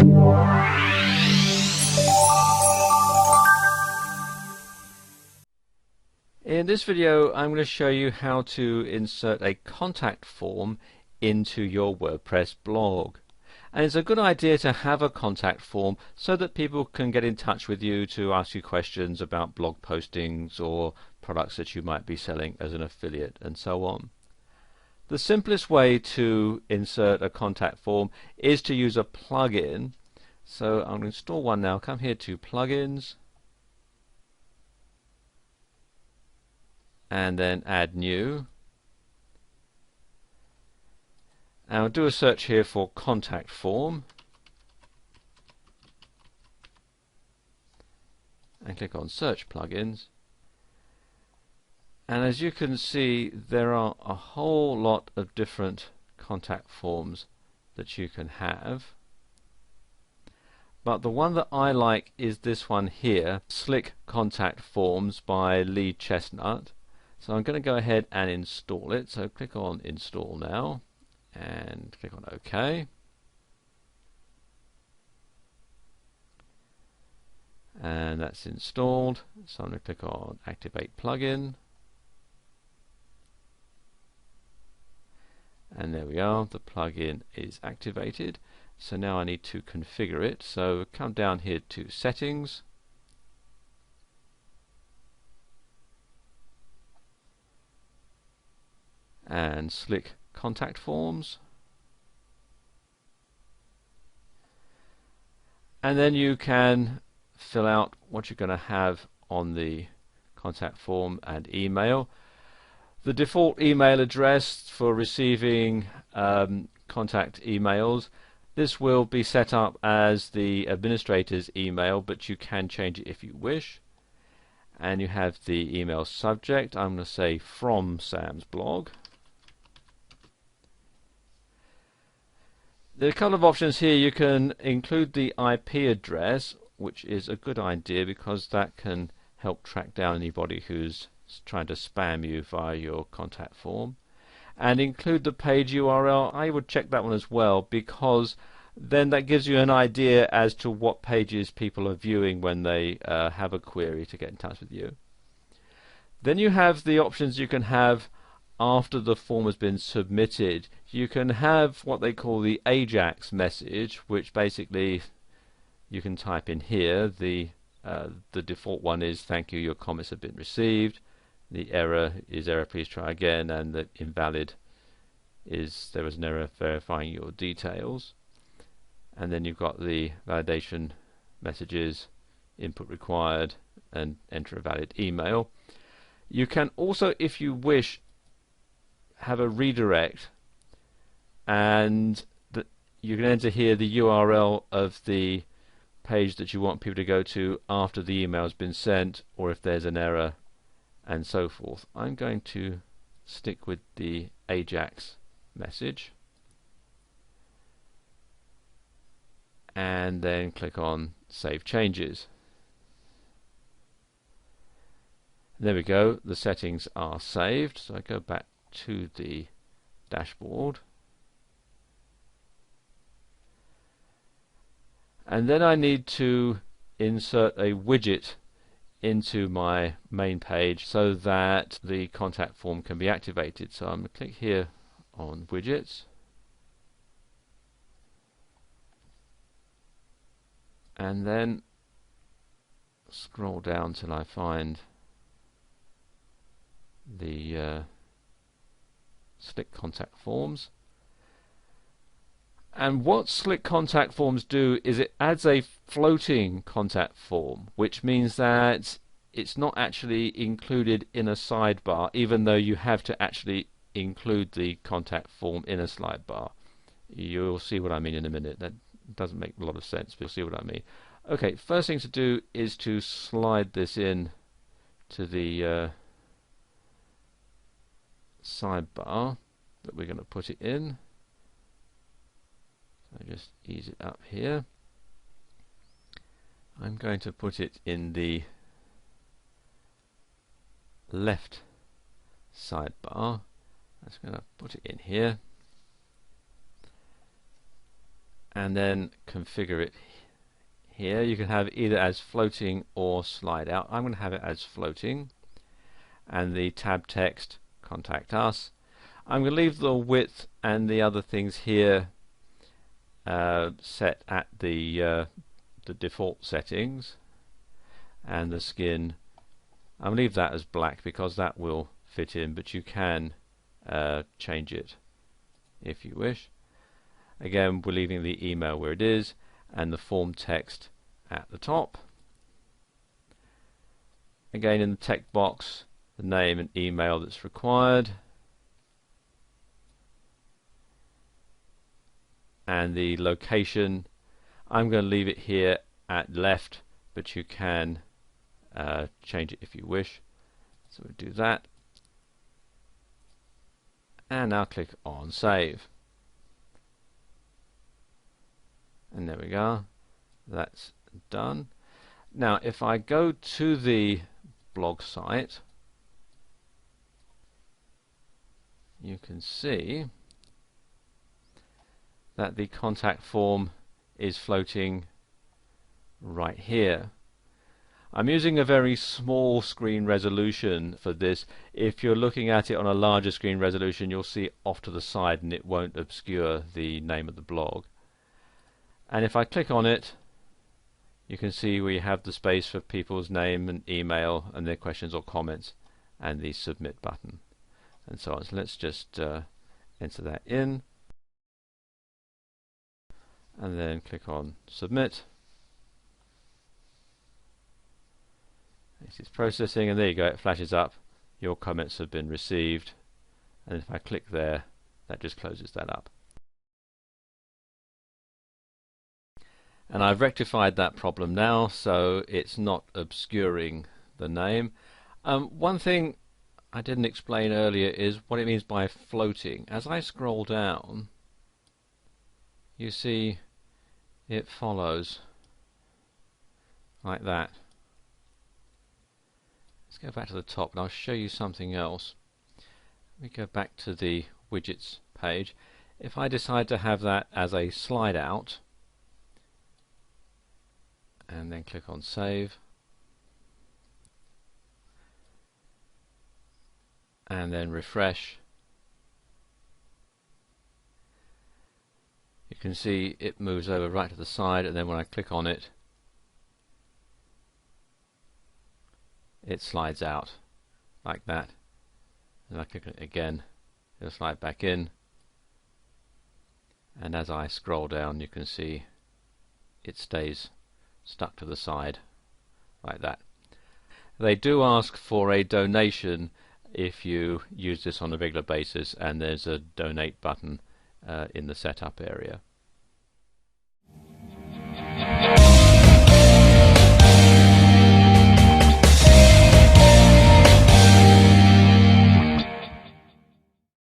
In this video, I'm going to show you how to insert a contact form into your WordPress blog. And it's a good idea to have a contact form so that people can get in touch with you to ask you questions about blog postings or products that you might be selling as an affiliate and so on. The simplest way to insert a contact form is to use a plugin. So I'm going to install one now. Come here to Plugins and then Add New. And I'll do a search here for contact form and click on Search Plugins. And as you can see, there are a whole lot of different contact forms that you can have. But the one that I like is this one here, Slick Contact Forms by Lee Chestnut. So I'm going to go ahead and install it. So click on Install now and click on OK. And that's installed. So I'm going to click on Activate Plugin. And there we are, the plugin is activated. So now I need to configure it. So come down here to Settings. And Slick Contact Forms. And then you can fill out what you're going to have on the contact form and email. The default email address for receiving contact emails, this will be set up as the administrator's email, but you can change it if you wish. And you have the email subject. I'm going to say from Sam's blog. There are a couple of options here. You can include the IP address, which is a good idea because that can help track down anybody who's trying to spam you via your contact form, and include the page URL. I would check that one as well, because then that gives you an idea as to what pages people are viewing when they have a query to get in touch with you. Then you have the options you can have after the form has been submitted. You can have what they call the AJAX message, which basically you can type in here. The default one is "Thank you, your comments have been received." The error is "Error, please try again," and the invalid is "There was an error verifying your details." And then you've got the validation messages, "Input required," and "Enter a valid email." You can also, if you wish, have a redirect, and you can enter here the URL of the page that you want people to go to after the email has been sent, or if there's an error, and so forth. I'm going to stick with the AJAX message and then click on Save Changes. There we go, the settings are saved. So I go back to the dashboard, and then I need to insert a widget into my main page so that the contact form can be activated. So I'm going to click here on widgets, and then scroll down till I find the Slick Contact Forms. And what Slick Contact Forms do is it adds a floating contact form, which means that it's not actually included in a sidebar, even though you have to actually include the contact form in a sidebar. You'll see what I mean in a minute. That doesn't make a lot of sense, but you'll see what I mean. Okay, first thing to do is to slide this in to the sidebar that we're going to put it in. So just ease it up here. I'm going to put it in the left sidebar. I'm just going to put it in here. and then configure it here. You can have either as floating or slide out. I'm going to have it as floating, and the tab text, contact us. I'm going to leave the width and the other things here set at the default settings, and the skin, I'm going to leave that as black because that will fit in, but you can change it if you wish. Again, we're leaving the email where it is and the form text at the top. Again, in the text box, the name and email that's required, and the location, I'm going to leave it here at left, but you can change it if you wish. So we'll do that, and now click on save, and there we go, that's done. Now if I go to the blog site, you can see that the contact form is floating right here. I'm using a very small screen resolution for this. If you're looking at it on a larger screen resolution, you'll see it off to the side and it won't obscure the name of the blog. And if I click on it, you can see we have the space for people's name and email and their questions or comments, and the submit button and so on. So let's just enter that in, and then click on submit. This is processing, and there you go, it flashes up, your comments have been received, and if I click there, that just closes that up. And I've rectified that problem now, so it's not obscuring the name. One thing I didn't explain earlier is what it means by floating. As I scroll down, you see it follows like that. Let's go back to the top and I'll show you something else. Let me go back to the widgets page. If I decide to have that as a slide out and then click on save, and then refresh, you can see it moves over right to the side, and then when I click on it, it slides out like that, and I click on it again, it'll slide back in, and as I scroll down you can see it stays stuck to the side like that. They do ask for a donation if you use this on a regular basis, and there's a donate button in the setup area.